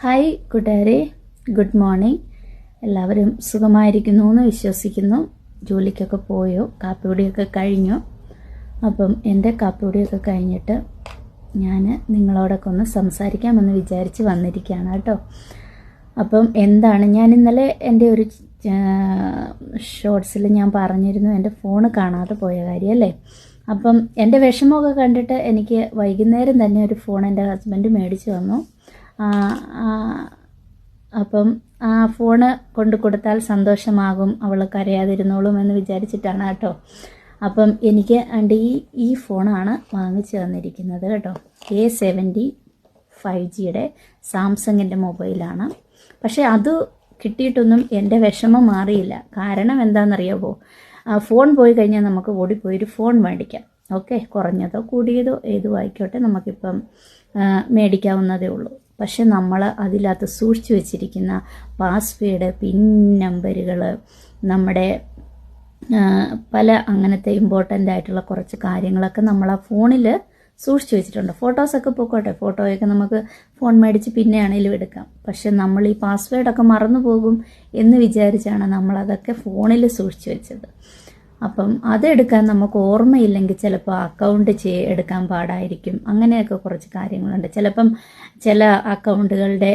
Hi കൂട്ടുകാരെ, good morning. എല്ലാവരും സുഖമായിരിക്കുന്നു എന്ന് വിശ്വസിക്കുന്നു. ജോലിക്കൊക്കെ പോയോ? കാപ്പിപ്പൊടിയൊക്കെ കഴിഞ്ഞു. അപ്പം എൻ്റെ കാപ്പിപ്പൊടിയൊക്കെ കഴിഞ്ഞിട്ട് ഞാൻ നിങ്ങളോടൊക്കെ ഒന്ന് സംസാരിക്കാമെന്ന് വിചാരിച്ച് വന്നിരിക്കുകയാണ് കേട്ടോ. അപ്പം എന്താണ്, ഞാൻ ഇന്നലെ എൻ്റെ ഒരു ഷോർട്സിൽ ഞാൻ പറഞ്ഞിരുന്നു എൻ്റെ ഫോണ് കാണാതെ പോയ കാര്യമല്ലേ. അപ്പം എൻ്റെ വിഷമമൊക്കെ കണ്ടിട്ട് എനിക്ക് വൈകുന്നേരം തന്നെ ഒരു ഫോൺ എൻ്റെ ഹസ്ബൻഡ് മേടിച്ച് തന്നു. അപ്പം ആ ഫോണ് കൊണ്ട് കൊടുത്താൽ സന്തോഷമാകും, അവൾ കരയാതിരുന്നോളും എന്ന് വിചാരിച്ചിട്ടാണ് കേട്ടോ. അപ്പം എനിക്ക് ഈ ഫോണാണ് വാങ്ങിച്ചു തന്നിരിക്കുന്നത് കേട്ടോ. A70 5Gയുടെ സാംസങ്ങിൻ്റെ മൊബൈലാണ്. പക്ഷേ അത് കിട്ടിയിട്ടൊന്നും എൻ്റെ വിഷമം മാറിയില്ല. കാരണം എന്താണെന്നറിയാമോ? ഫോൺ പോയി കഴിഞ്ഞാൽ നമുക്ക് ഓടിപ്പോയൊരു ഫോൺ മേടിക്കാം. ഓക്കെ, കുറഞ്ഞതോ കൂടിയതോ ഏതോ ആയിക്കോട്ടെ, നമുക്കിപ്പം മേടിക്കാവുന്നതേ ഉള്ളൂ. പക്ഷെ നമ്മൾ അതിനകത്ത് സൂക്ഷിച്ചു വെച്ചിരിക്കുന്ന പാസ്വേഡ്, പിൻ നമ്പറുകൾ, നമ്മുടെ പല അങ്ങനത്തെ ഇമ്പോർട്ടൻ്റ് ആയിട്ടുള്ള കുറച്ച് കാര്യങ്ങളൊക്കെ നമ്മൾ ആ ഫോണിൽ സൂക്ഷിച്ചു വെച്ചിട്ടുണ്ട്. ഫോട്ടോസൊക്കെ പോയിക്കോട്ടെ, ഫോട്ടോയൊക്കെ നമുക്ക് ഫോൺ മേടിച്ച് പിന്നെ ആണെങ്കിലും എടുക്കാം. പക്ഷെ നമ്മൾ ഈ പാസ്വേഡൊക്കെ മറന്നു പോകും എന്ന് വിചാരിച്ചാണ് നമ്മളതൊക്കെ ഫോണിൽ സൂക്ഷിച്ചു വെച്ചത്. അപ്പം അതെടുക്കാൻ നമുക്ക് ഓർമ്മയില്ലെങ്കിൽ ചിലപ്പോൾ അക്കൗണ്ട് എടുക്കാൻ പാടായിരിക്കും. അങ്ങനെയൊക്കെ കുറച്ച് കാര്യങ്ങളുണ്ട്. ചിലപ്പം ചില അക്കൗണ്ടുകളുടെ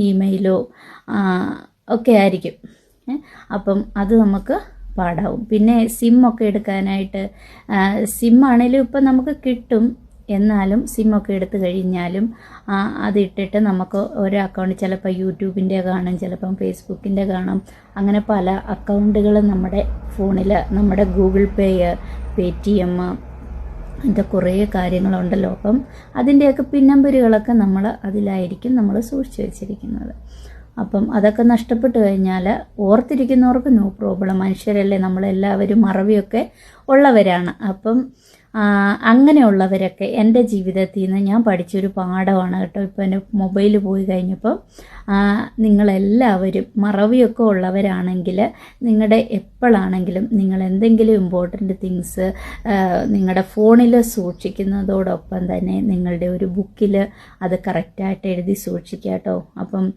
ഇമെയിലോ ഒക്കെ ആയിരിക്കും. അപ്പം അത് നമുക്ക് പാടാവും. പിന്നെ സിമ്മൊക്കെ എടുക്കാനായിട്ട്, സിമ്മാണേലും ഇപ്പം നമുക്ക് കിട്ടും. എന്നാലും സിമ്മൊക്കെ എടുത്തു കഴിഞ്ഞാലും അതിട്ടിട്ട് നമുക്ക് ഒരു അക്കൗണ്ട് ചിലപ്പോൾ യൂട്യൂബിൻ്റെ കാണും, ചിലപ്പം ഫേസ്ബുക്കിൻ്റെ കാണും. അങ്ങനെ പല അക്കൗണ്ടുകളും നമ്മുടെ ഫോണിൽ, നമ്മുടെ ഗൂഗിൾ പേ, പേടിഎം, അങ്ങനത്തെ കുറേ കാര്യങ്ങളുണ്ടല്ലോ. അപ്പം അതിൻ്റെയൊക്കെ പിൻ നമ്പറുകളൊക്കെ നമ്മൾ അതിലായിരിക്കും നമ്മൾ സൂക്ഷിച്ചു വെച്ചിരിക്കുന്നത്. അപ്പം അതൊക്കെ നഷ്ടപ്പെട്ട് കഴിഞ്ഞാൽ ഓർത്തിരിക്കുന്നവർക്ക് നോ പ്രോബ്ലം. മനുഷ്യരല്ലേ, നമ്മളെല്ലാവരും മറവിയൊക്കെ ഉള്ളവരാണ്. അപ്പം അങ്ങനെയുള്ളവരൊക്കെ എൻ്റെ ജീവിതത്തിൽ നിന്ന് ഞാൻ പഠിച്ചൊരു പാഠമാണ് കേട്ടോ. ഇപ്പോൾ എൻ്റെ മൊബൈൽ പോയി കഴിഞ്ഞപ്പോൾ നിങ്ങളെല്ലാവരും മറവിയൊക്കെ ഉള്ളവരാണെങ്കിൽ, നിങ്ങളുടെ എപ്പോഴാണെങ്കിലും നിങ്ങൾ എന്തെങ്കിലും ഇമ്പോർട്ടൻ്റ് തിങ്സ് നിങ്ങളുടെ ഫോണിൽ സൂക്ഷിക്കുന്നതോടൊപ്പം തന്നെ നിങ്ങളുടെ ഒരു ബുക്കിൽ അത് കറക്റ്റായിട്ട് എഴുതി സൂക്ഷിക്കുക കേട്ടോ. അപ്പം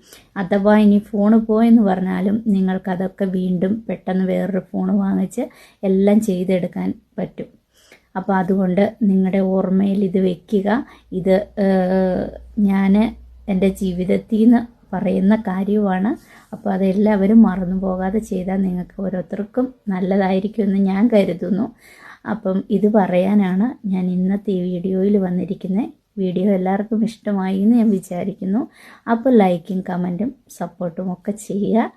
അഥവാ ഇനി ഫോണ് പോയെന്ന് പറഞ്ഞാലും നിങ്ങൾക്കതൊക്കെ വീണ്ടും പെട്ടെന്ന് വേറൊരു ഫോൺ വാങ്ങിച്ച് എല്ലാം ചെയ്തെടുക്കാൻ പറ്റും. അപ്പോൾ അതുകൊണ്ട് നിങ്ങളുടെ ഓർമ്മയിൽ ഇത് വയ്ക്കുക. ഇത് ഞാൻ എൻ്റെ ജീവിതത്തിൽ നിന്ന് പറയുന്ന കാര്യമാണ്. അപ്പോൾ അതെല്ലാവരും മറന്നു പോകാതെ ചെയ്താൽ നിങ്ങൾക്ക് ഓരോരുത്തർക്കും നല്ലതായിരിക്കുമെന്ന് ഞാൻ കരുതുന്നു. അപ്പം ഇത് പറയാനാണ് ഞാൻ ഇന്നത്തെ ഈ വീഡിയോയിൽ വന്നിരിക്കുന്നത്. വീഡിയോ എല്ലാവർക്കും ഇഷ്ടമായി എന്ന് ഞാൻ വിചാരിക്കുന്നു. അപ്പോൾ ലൈക്കും കമൻറ്റും സപ്പോർട്ടും ഒക്കെ ചെയ്യുക.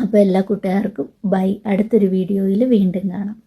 അപ്പോൾ എല്ലാ കൂട്ടുകാർക്കും ബൈ. അടുത്തൊരു വീഡിയോയിൽ വീണ്ടും കാണാം.